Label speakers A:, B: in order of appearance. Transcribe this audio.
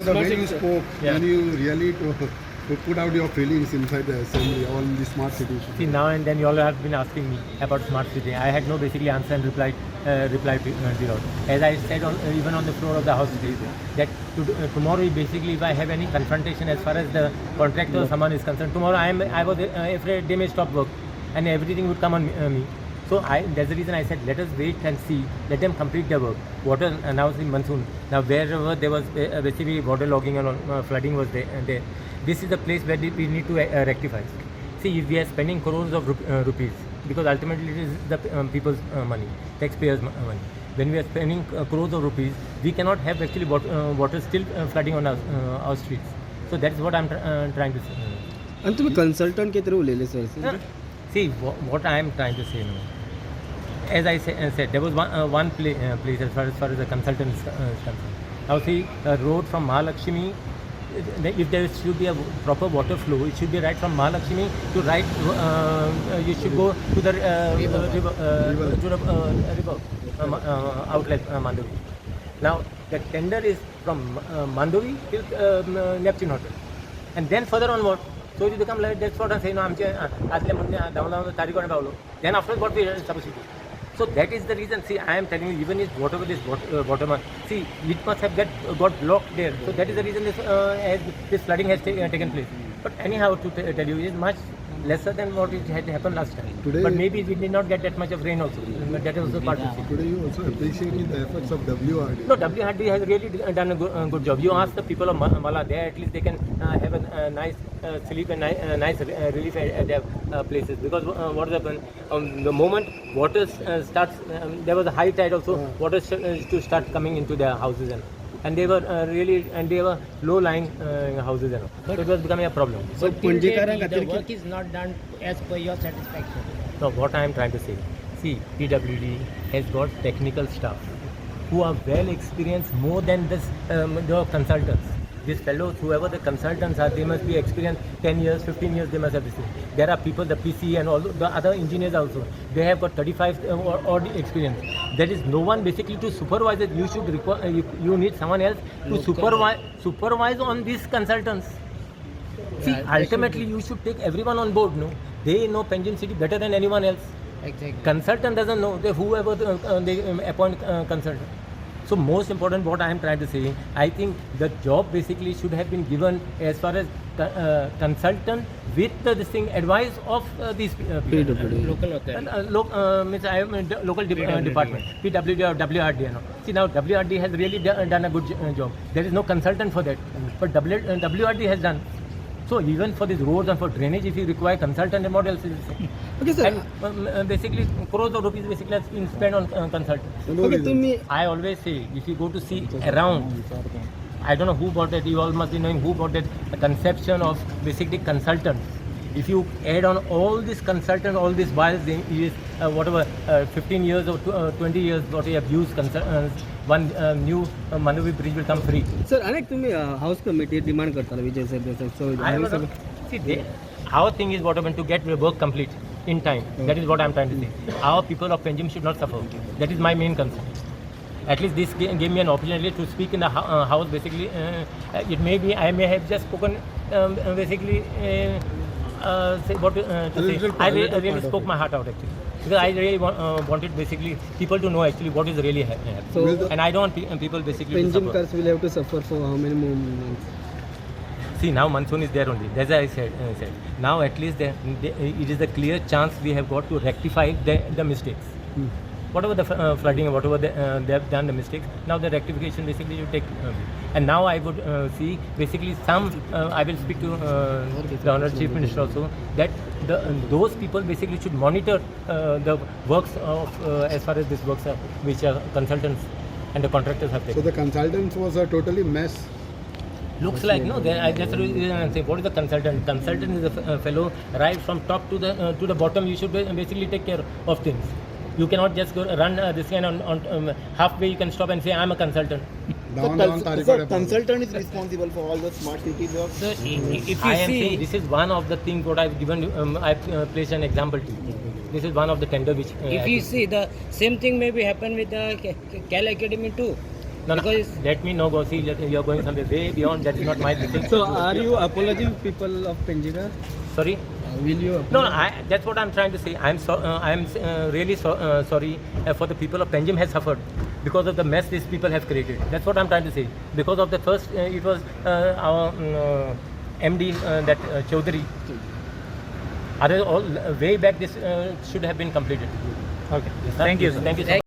A: The way you spoke, when you really to put out your feelings inside the assembly on the smart city.
B: See, now and then you all have been asking me about smart city. I had no basically answer and replied zero. As I said even on the floor of the house today, that tomorrow basically if I have any confrontation as far as the contractor or someone is concerned, tomorrow I was afraid they may stop work and everything would come on me. So that's the reason I said let us wait and see. Let them complete their work. Water now is in monsoon. Now wherever there was basically water logging and flooding was there. This is the place where we need to rectify. See, if we are spending crores of rupees, because ultimately it is the people's money, taxpayers' money. When we are spending crores of rupees, we cannot have actually water still flooding on our streets. So that's what I'm trying to say.
C: And to be consultant ke through lele sir.
B: See, what I am trying to say now. As I said, there was one place as far as the consultant is concerned. Now see, a road from Mahalakshmi, if there should be a proper water flow, it should be right from Mahalakshmi to right. You should go to the river outlet Mandovi. Now the tender is from Mandovi till Neptune Hotel, and then further onward. So it become like that's what I'm saying. Then after what we are supposed to do. So that is the reason. See, I am telling you, even if whatever this waterman, see, it must have got blocked there. So that is the reason this flooding has taken place. But anyhow, to tell you, it is much lesser than what it had happened last time. Today, but maybe we did not get that much of rain also. That is also part of it.
A: Today you also appreciated the efforts of WRD.
B: No, WRD has really done a good job. You ask the people of Mala there, at least they can have a nice sleep and nice relief at their places. Because what happened, the moment water starts, there was a high tide also, water to start coming into their houses and they were they were low-lying houses and all. So it was becoming a problem.
D: So the work is not done as per your satisfaction.
B: No, what I am trying to say, see, PWD has got technical staff who are well experienced more than the consultants. These fellows, whoever the consultants are, they must be experienced 10 years, 15 years, they must have this. There are people, the PC and all the other engineers also, they have got 35 odd experience. There is no one basically to supervise it. You should you need someone else to supervise on these consultants. See, ultimately you should take everyone on board, no? They know Panjim City better than anyone else.
D: Exactly.
B: Consultant doesn't know, whoever they appoint consultant. So most important, what I am trying to say, I think the job basically should have been given as far as consultant with this thing advice of these people.
D: Local authority.
B: Local department, PWD or WRD. You know. See, now WRD has really done a good job. There is no consultant for that, but WRD has done. So even for these roads and for drainage, if you require consultant and what else is it?
C: Okay, sir.
B: And basically crores of rupees basically has been spent on consultants.
C: Okay,
B: I always say, if you go to see around, I don't know who bought that, you all must be knowing who bought that conception of basically consultants. If you add on all these consultants, all these while whatever 15 years or 20 years what we have used consultants, one new Mandovi bridge will come free.
C: Sir, अनेक तुम्ही house committee demand करता विजय sir. So
B: see, our thing is what happened to get the work complete in time. That is what I am trying to say. Our people of Panjim should not suffer. That is my main concern. At least this gave me an opportunity to speak in the house. Basically, it may be I may have just spoken basically. Say what to say. I really spoke my heart out actually, because I really wanted basically people to know actually what is really happening.
C: So,
B: and I don't want people basically to suffer.
C: Panjimkars will have to suffer for how many more months?
B: See, now monsoon is there only. As I said. Now at least it is a clear chance we have got to rectify the mistakes. Whatever the flooding, whatever they have done the mistakes, now the rectification basically you take. And now I would see basically I will speak to the Honourable Chief Minister also, that those people basically should monitor the works of as far as these works are, which are consultants and the contractors have taken.
A: So the consultants was a totally mess.
B: Looks like no. I just say, what is the consultant? Consultant is a fellow right from top to the bottom. You should basically take care of things. You cannot just go run this kind on halfway. You can stop and say, I'm a consultant.
E: So consultant is responsible for all the smart city work.
D: So if you
B: see, this is one of the things what I've given. I've placed an example to you. This is one of the tender which.
D: If you see, the same thing maybe happen with the Cal Academy too.
B: No, let me know, go see, you're going somewhere way beyond, that is not my decision.
C: So are you apologizing people of Penjira?
B: Sorry?
C: Will you
B: No, that's what I'm trying to say. I'm really sorry for the people of Panjim has suffered because of the mess these people have created. That's what I'm trying to say. Because of the first, it was our MD, that Chaudhary. Other all way back, this should have been completed.
C: Okay.
B: Thank you. Thank you so much.